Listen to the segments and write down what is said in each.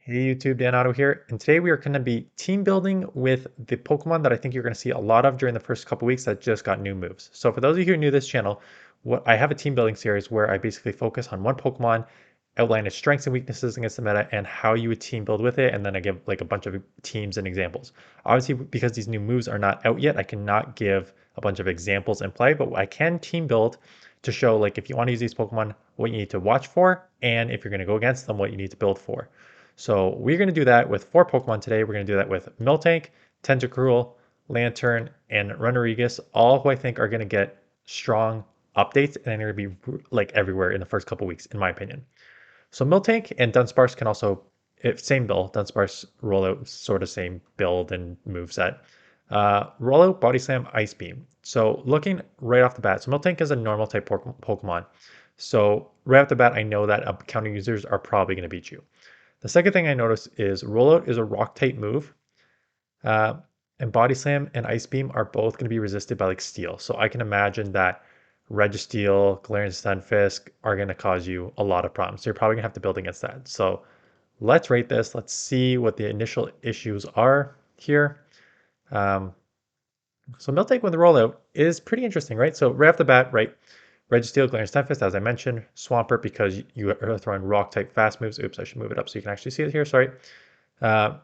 Hey YouTube, Dan Otto here, and today we are going to be team building with the Pokemon that I think you're going to see a lot of during the first couple weeks that just got new moves. So for those of you who are new to this channel, what I have a team building series where I basically focus on one Pokemon, outline its strengths and weaknesses against the meta, and how you would team build with it, and then I give like a bunch of teams and examples. Obviously, because these new moves are not out yet, I cannot give a bunch of examples in play, but I can team build to show like if you want to use these Pokemon, what you need to watch for, and if you're going to go against them, what you need to build for. So we're going to do that with 4 Pokemon today. We're going to do that with Miltank, Tentacruel, Lanturn, and Runerigus, all who I think are going to get strong updates and they're going to be like everywhere in the first couple weeks, in my opinion. So Miltank and Dunsparce can also, same build, Dunsparce rollout, sort of same build and moveset. Rollout, Body Slam, Ice Beam. So looking right off the bat, so Miltank is a normal type Pokemon. So right off the bat, I know that counter users are probably going to beat you. The second thing I noticed is Rollout is a rock type move. Uh, and Body Slam and Ice Beam are both going to be resisted by like Steel. So I can imagine that Registeel, Galarian Stunfisk are going to cause you a lot of problems. So you're probably going to have to build against that. So let's rate this. Let's see what the initial issues are here. So Miltank with the rollout is pretty interesting, right? So right off the bat, right, Registeel, Galarian Stunfisk, as I mentioned, Swampert because you are throwing rock type fast moves. Oops, I should move it up so you can actually see it here. Sorry. Registeel,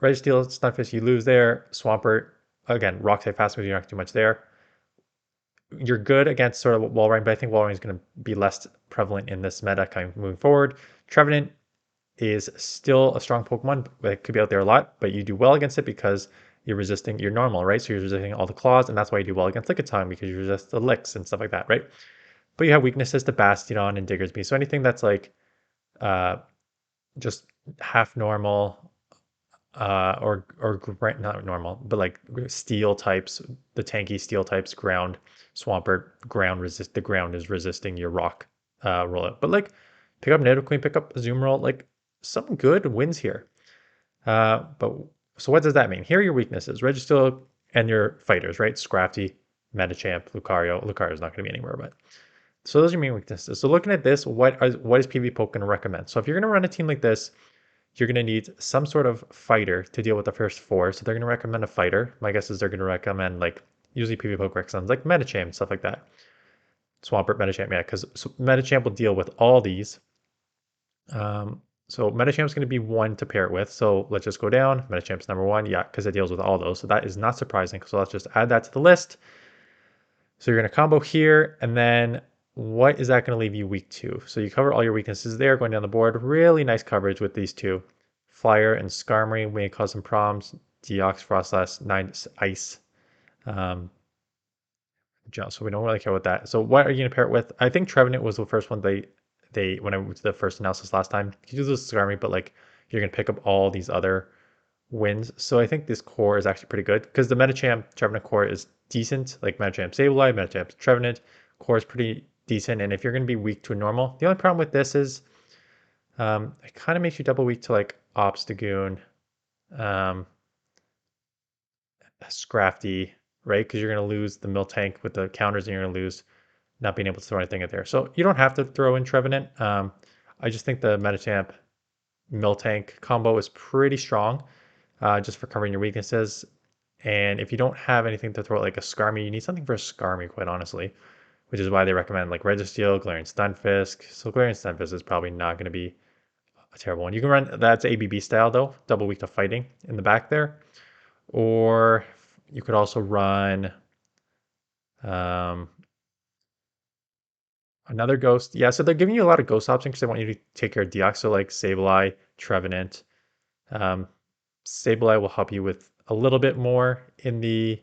Stunfisk, you lose there. Swampert, again, rock type fast moves, you don't have to do much there. You're good against sort of Walrein, but I think Walrein is going to be less prevalent in this meta kind of moving forward. Trevenant is still a strong Pokemon, but it could be out there a lot, but you do well against it because you're resisting your normal, right? So you're resisting all the claws, and that's why you do well against Lickitung because you resist the licks and stuff like that, right? But you have weaknesses to Bastiodon and Diggersby. So anything that's like just half normal or not normal, but like steel types, the tanky steel types, ground, Swampert, ground resist. The ground is resisting your rock rollout. But like pick up Nidoqueen, pick up Azumarill, like some good wins here. But so what does that mean? Here are your weaknesses: Registeel and your fighters, right? Scrafty, Medicham, Lucario. Lucario's not going to be anywhere, but so those are your main weaknesses. So looking at this, what is PvPoke going to recommend? So if you're going to run a team like this, you're going to need some sort of fighter to deal with the first 4. So they're going to recommend a fighter. My guess is they're going to recommend like usually PvPoke recommends like Medicham, stuff like that. Swampert, Medicham, yeah, because Medicham will deal with all these. So Medicham is going to be one to pair it with. So let's just go down. Medichamp's number 1, yeah, because it deals with all those. So that is not surprising. So let's just add that to the list. So you're going to combo here, and then what is that going to leave you weak to? So you cover all your weaknesses there going down the board. Really nice coverage with these two. Flyer and Skarmory may cause some problems. Deox, Frostlass, 9 Ice. So we don't really care about that. So what are you going to pair it with? I think Trevenant was the first one they when I went to the first analysis last time. You do this Skarmory, but like you're going to pick up all these other wins. So I think this core is actually pretty good because the Medicham Trevenant core is decent. Like Medicham Sableye, Medicham Trevenant core is pretty decent. And if you're going to be weak to a normal, the only problem with this is it kind of makes you double weak to like Obstagoon, Scrafty, right? Because you're going to lose the Miltank with the counters and you're going to lose not being able to throw anything in there. So you don't have to throw in Trevenant. I just think the Medicham Miltank combo is pretty strong just for covering your weaknesses. And if you don't have anything to throw like a Skarmory, you need something for a Skarmory, quite honestly, which is why they recommend like Registeel, Galarian Stunfisk. So Galarian Stunfisk is probably not going to be a terrible one. You can run, that's ABB style though, double weak to fighting in the back there. Or you could also run another ghost. Yeah, so they're giving you a lot of ghost options because they want you to take care of Deox. So like Sableye, Trevenant. Sableye will help you with a little bit more in the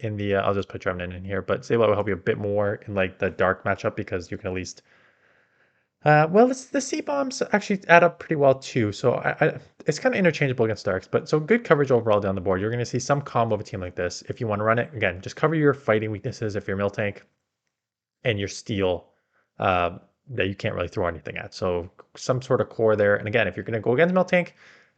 I'll just put Trevenant in here, but Sableye will help you a bit more in like the dark matchup because you can at least well, the C bombs actually add up pretty well too. So it's kind of interchangeable against darks, but so good coverage overall down the board. You're going to see some combo of a team like this. If you want to run it, again, just cover your fighting weaknesses if you're Miltank and your Steel that you can't really throw anything at. So some sort of core there. And again, if you're going to go against Miltank,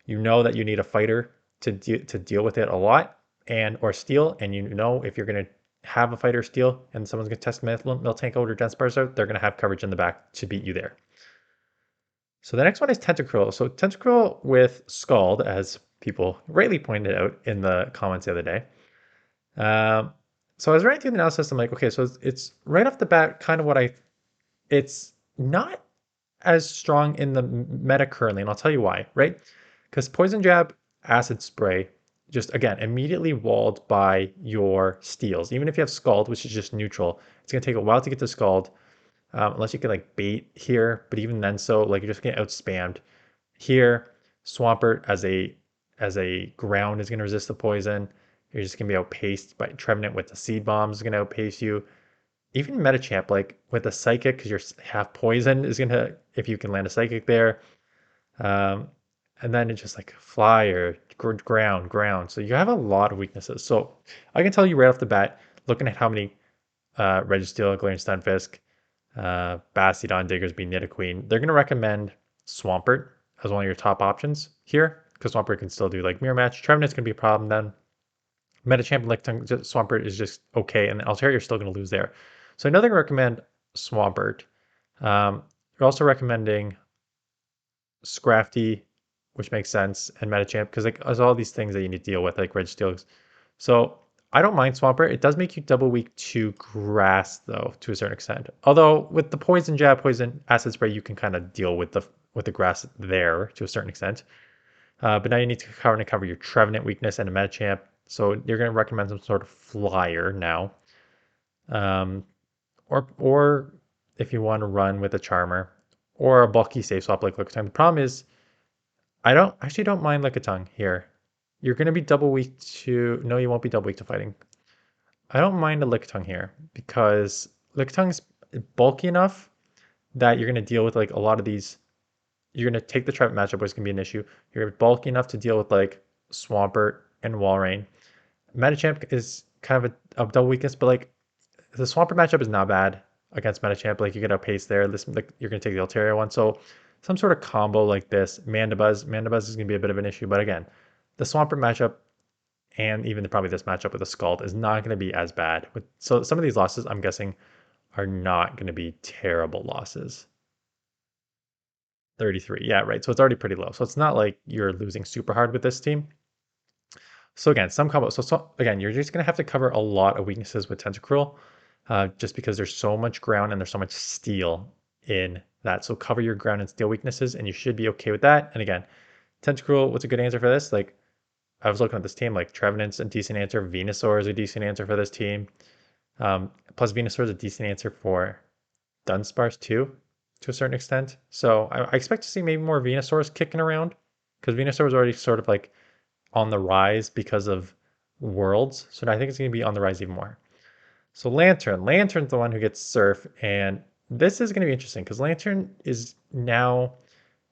you know that you need a fighter to deal with it a lot and or Steel. And you know if you're going to have a fighter Steel and someone's going to test Miltank out or Dunsparce out, they're going to have coverage in the back to beat you there. So the next one is Tentacruel. So Tentacruel with Scald, as people rightly pointed out in the comments the other day. Um, so I was running through the analysis. I'm like, okay, so it's right off the bat kind of what it's not as strong in the meta currently, and I'll tell you why, right? Because Poison Jab, Acid Spray, just again, immediately walled by your steals. Even if you have Scald, which is just neutral, it's going to take a while to get to Scald, unless you can like bait here, but even then so, like you're just getting out spammed. Here, Swampert as a ground is going to resist the poison. You're just going to be outpaced by Trevenant with the Seed Bombs is going to outpace you. Even Metachamp, like with the Psychic, because you're half poison, is going to, if you can land a Psychic there. Um, and then it's just like Fly or ground. So you have a lot of weaknesses. So I can tell you right off the bat, looking at how many Registeel, Galarian Stunfisk, Bastiodon, Diggersby, Nidoqueen, they're going to recommend Swampert as one of your top options here, because Swampert can still do like Mirror Match. Trevenant's going to be a problem then. Metachamp and Lickitung, Swampert is just okay, and Altaria you're still going to lose there. So I know they're going to recommend Swampert. They're also recommending Scrafty, which makes sense, and Metachamp, because like there's all these things that you need to deal with, like Registeel. So I don't mind Swampert. It does make you double weak to grass, though, to a certain extent. Although with the Poison Jab, Poison Acid Spray, you can kind of deal with the grass there to a certain extent. But now you need to cover your Trevenant weakness and a Metachamp. So you're going to recommend some sort of flyer now. Um, or if you want to run with a Charmer or a bulky safe swap like Lickitung. The problem is I don't mind Lickitung here. You're going to be double weak to, no, you won't be double weak to fighting. I don't mind a Lickitung here because Lickitung is bulky enough that you're going to deal with like a lot of these. You're going to take the trap matchup, which is going to be an issue. You're bulky enough to deal with like Swampert and Walrein. Metachamp is kind of a double weakness, but like the Swampert matchup is not bad against Metachamp. Like you get outpaced there. This like you're going to take the Altaria one. So some sort of combo like this, Mandibuzz is going to be a bit of an issue. But again, the Swampert matchup and even probably this matchup with the Scald is not going to be as bad. So some of these losses, I'm guessing, are not going to be terrible losses. 33, yeah, right. So it's already pretty low. So it's not like you're losing super hard with this team. So again, some combos. So again, you're just going to have to cover a lot of weaknesses with Tentacruel, just because there's so much ground and there's so much steel in that. So cover your ground and steel weaknesses, and you should be okay with that. And again, Tentacruel, what's a good answer for this? Like I was looking at this team, like Trevenant's a decent answer, Venusaur is a decent answer for this team. Plus Venusaur is a decent answer for Dunsparce too, to a certain extent. So I expect to see maybe more Venusaurs kicking around, because Venusaur was already sort of like on the rise because of Worlds. So I think it's going to be on the rise even more. So Lanturn's the one who gets Surf, and this is going to be interesting because Lanturn is now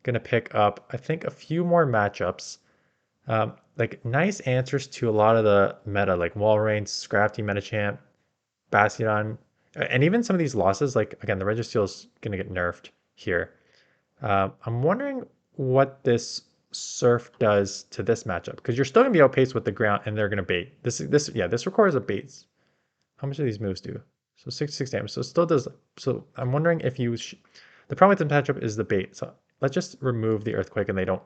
going to pick up, I think, a few more matchups. Like nice answers to a lot of the meta, like Walrein, Scrafty, Metachamp, Bastiodon, and even some of these losses. Like again, the Registeel is going to get nerfed here. I'm wondering what this Surf does to this matchup, because you're still going to be outpaced with the ground, and they're going to bait. This requires a bait. How much do these moves do? So 66 damage. So it still does. So I'm wondering if you. The problem with the matchup is the bait. So let's just remove the Earthquake, and they don't.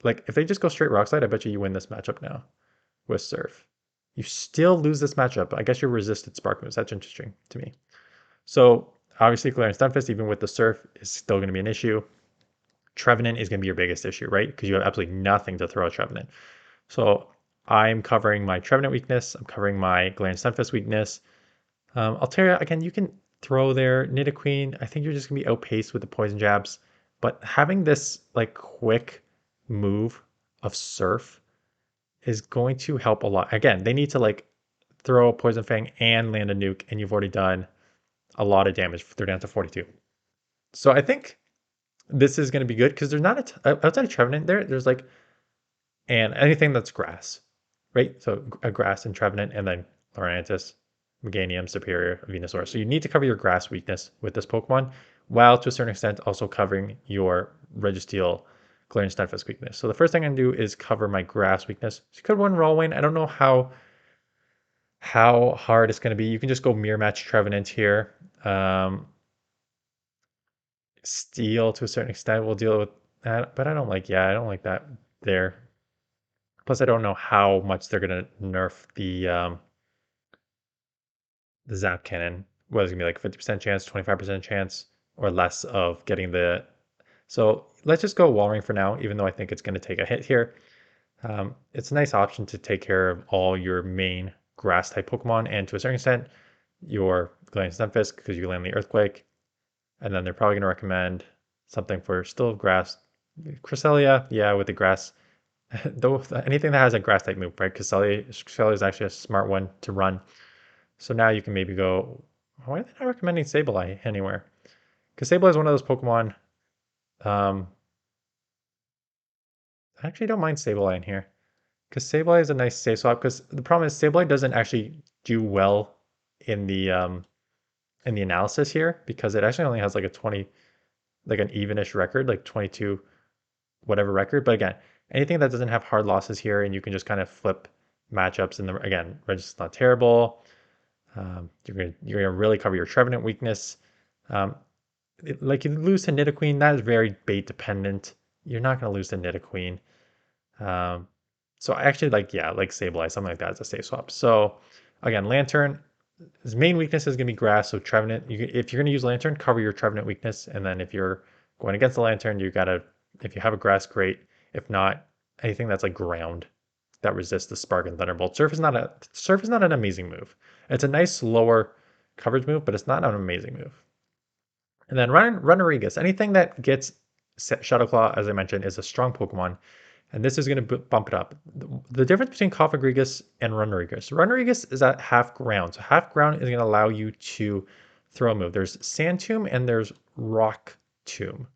Like if they just go straight Rock Slide, I bet you win this matchup now with Surf. You still lose this matchup. I guess you're resisted Spark moves. That's interesting to me. So obviously, Galarian Stunfisk, even with the Surf, is still going to be an issue. Trevenant is going to be your biggest issue, right? Because you have absolutely nothing to throw at Trevenant. So I'm covering my Trevenant weakness. I'm covering my Galarian Stunfisk weakness. Altaria, again, you can throw there. Nidoqueen, I think you're just going to be outpaced with the poison jabs. But having this like quick move of Surf is going to help a lot. Again, they need to like throw a Poison Fang and land a nuke, and you've already done a lot of damage. They're down to 42. So I think this is going to be good because there's not outside of Trevenant there's like, and anything that's grass, right? So a grass and Trevenant, and then Laurantis, Meganium, Superior, Venusaur. So you need to cover your grass weakness with this Pokemon, while to a certain extent also covering your Registeel, Galarian Stunfisk weakness. So the first thing I'm going to do is cover my grass weakness. So you could run Rollwain. I don't know how hard it's going to be. You can just go mirror match Trevenant here. Steel to a certain extent will deal with that, but I don't like, yeah, I don't like that there. Plus, I don't know how much they're gonna nerf the zap cannon. What is it gonna be like 50% chance, 25% chance, or less of getting the. So let's just go Wall Ring for now, even though I think it's gonna take a hit here. It's a nice option to take care of all your main grass type Pokemon and to a certain extent your Galarian Stunfisk because you land the Earthquake. And then they're probably going to recommend something for still grass. Cresselia, yeah, with the grass. Though anything that has a grass type move, right? Cresselia is actually a smart one to run. So now you can maybe go. Why are they not recommending Sableye anywhere? Because Sableye is one of those Pokemon. Um, I actually don't mind Sableye in here. Because Sableye is a nice safe swap. Because the problem is Sableye doesn't actually do well in the analysis here because it actually only has like a 20, like an evenish record, like 22 whatever record. But again, anything that doesn't have hard losses here and you can just kind of flip matchups and again, Register's not terrible. You're gonna really cover your Trevenant weakness. Um, like you lose to Nidoqueen, that is very bait dependent. You're not gonna lose to Nidoqueen. Um, so I actually like, yeah, like Sableye, something like that as a safe swap. So again, Lanturn, his main weakness is going to be grass. So Trevenant, if you're going to use Lanturn, cover your Trevenant weakness. And then if you're going against the Lanturn, you got to, if you have a grass, great. If not, anything that's like ground that resists the Spark and Thunderbolt. Surf is not an amazing move. It's a nice lower coverage move, but it's not an amazing move. And then Runerigus, anything that gets Shadow Claw, as I mentioned, is a strong Pokemon. And this is going to bump it up. The difference between Cofagrigus and Runerigus is at half ground. So half ground is going to allow you to throw a move. There's Sand Tomb and there's Rock Tomb.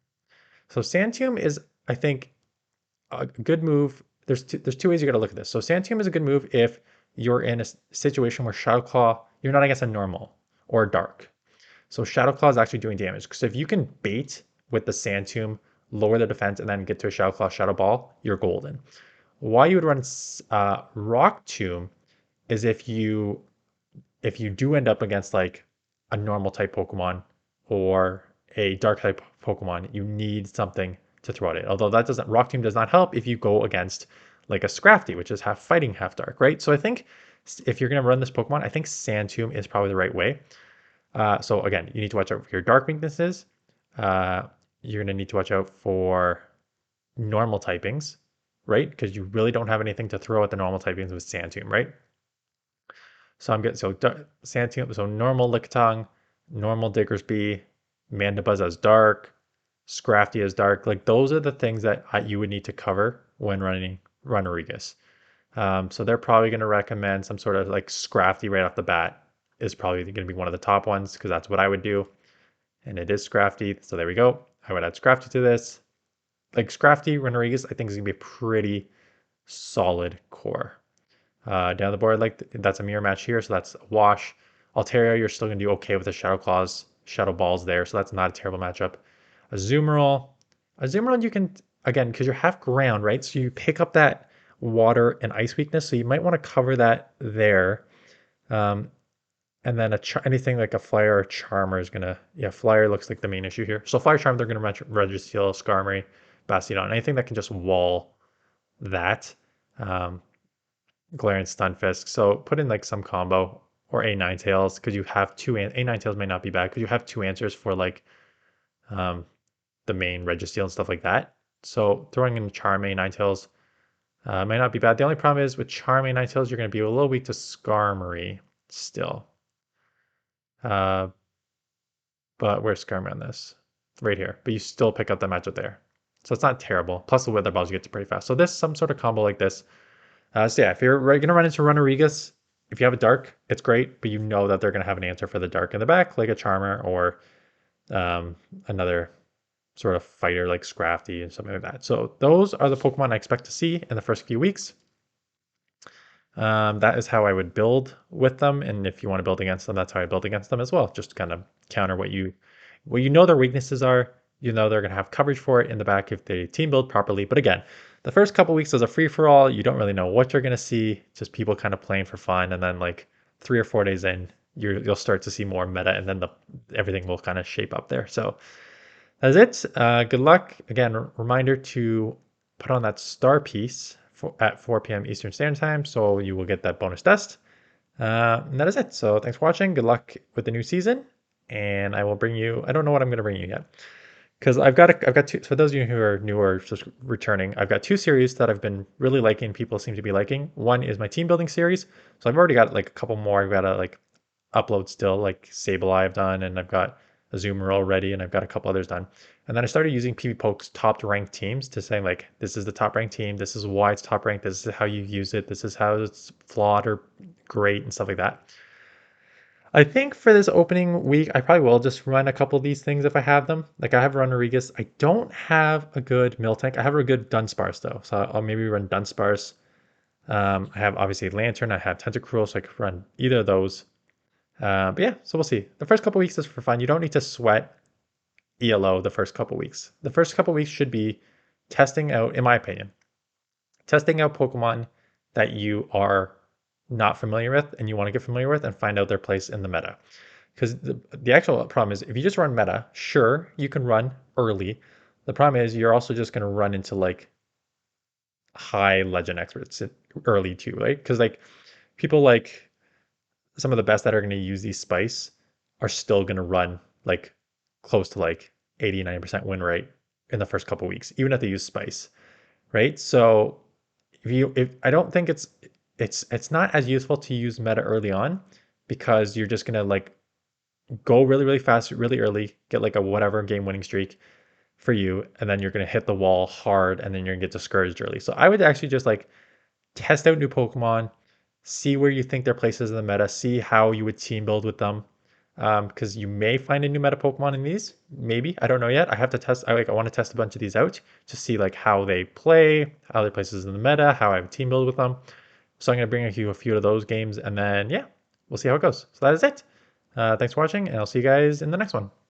So Sand Tomb is, I think, a good move. There's two ways you got to look at this. So Sand Tomb is a good move if you're in a situation where Shadow Claw, you're not against a normal or dark. So Shadow Claw is actually doing damage. Because if you can bait with the Sand Tomb, lower the defense, and then get to a Shadow Claw, Shadow Ball, you're golden. Why you would run Rock Tomb is if you do end up against like a normal type Pokemon or a dark type Pokemon, you need something to throw at it. Although that doesn't, Rock Tomb does not help if you go against like a Scrafty, which is half fighting, half dark, right? So I think if you're gonna run this Pokemon, I think Sand Tomb is probably the right way. So again, you need to watch out for your dark weaknesses. You're going to need to watch out for normal typings, right? Because you really don't have anything to throw at the normal typings with Sand Tomb, right? So I'm getting, so Sand Tomb, so normal Lickitung, normal Diggersby, Mandibuzz as dark, Scrafty as dark. Like those are the things that you would need to cover when running Runerigus. So they're probably going to recommend some sort of like Scrafty right off the bat is probably going to be one of the top ones because that's what I would do. And it is Scrafty. So there we go. I would add Scrafty to this. Like Scrafty, Runerigus, I think is going to be a pretty solid core. Down the board, like that's a mirror match here. So that's a wash. Altaria, you're still going to do okay with the Shadow Claws, Shadow Balls there. So that's not a terrible matchup. Azumarill, you can, again, because you're half ground, right? So you pick up that water and ice weakness. So you might want to cover that there. And then anything like a Flyer or Charmer is going to, yeah, Flyer looks like the main issue here. So Flyer, Charmer, they're going to Registeel, Skarmory, Bastiodon, anything that can just wall that. Galarian Stunfisk. So put in like some combo or A Ninetales because you have two, A Ninetales may not be bad because you have two answers for like the main Registeel and stuff like that. So throwing in Charm A Ninetales may not be bad. The only problem is with Charm A Ninetales, you're going to be a little weak to Skarmory still. But where's Skarmory on this? Right here. But you still pick up the matchup there. So it's not terrible. Plus the Wither Balls you get to pretty fast. So this, some sort of combo like this. So yeah, if you're going to run into Runerigus, if you have a dark, it's great, but you know that they're going to have an answer for the dark in the back, like a Charmer or another sort of fighter like Scrafty and something like that. So those are the Pokemon I expect to see in the first few weeks. That is how I would build with them, and if you want to build against them, that's how I build against them as well. Just to kind of counter what you know their weaknesses are. You know they're going to have coverage for it in the back if they team build properly. But again, the first couple weeks is a free for all. You don't really know what you're going to see. Just people kind of playing for fun, and then like 3 or 4 days in, you'll start to see more meta, and then everything will kind of shape up there. So That's it. Good luck. Again, reminder to put on that star piece at 4 p.m. Eastern Standard Time, so you will get that bonus dust. And that is it. So thanks for watching. Good luck with the new season, and I will bring you. I don't know what I'm going to bring you yet, because I've got two. For those of you who are new or just returning, I've got two series that I've been really liking. People seem to be liking. One is my team building series. So I've already got like a couple more. I've got to like upload still, like Sableye I've done, and I've got a Zoomer already, and I've got a couple others done. And then I started using PvPoke's top ranked teams to say like, this is the top ranked team, this is why it's top ranked, this is how you use it, this is how it's flawed or great and stuff like that. I think for this opening week, I probably will just run a couple of these things if I have them. Like I have Runerigus. I don't have a good Miltank. I have a good Dunsparce though. So I'll maybe run Dunsparce. I have obviously Lanturn. I have Tentacruel, so I could run either of those. But yeah, so we'll see. The first couple weeks is for fun. You don't need to sweat ELO the first couple weeks. The first couple weeks should be testing out, in my opinion, testing out Pokemon that you are not familiar with and you want to get familiar with and find out their place in the meta. Because the actual problem is if you just run meta, sure, you can run early. The problem is you're also just going to run into like high legend experts early too, right? Because like people like some of the best that are going to use these spice are still going to run like close to like 80-90% win rate in the first couple weeks, even if they use spice, right? So if I don't think it's not as useful to use meta early on because you're just gonna like go really fast really early, get like a whatever game winning streak for you, and then you're gonna hit the wall hard and then you're gonna get discouraged early. So I would actually just like test out new Pokemon, see where you think their place is in the meta, see how you would team build with them. Because you may find a new meta Pokemon in these, maybe. I don't know yet. I have to test. I want to test a bunch of these out to see like how they play, how their places in the meta, how I would team build with them. So I'm gonna bring you a few of those games, and then yeah, we'll see how it goes. So that is it. Thanks for watching, and I'll see you guys in the next one.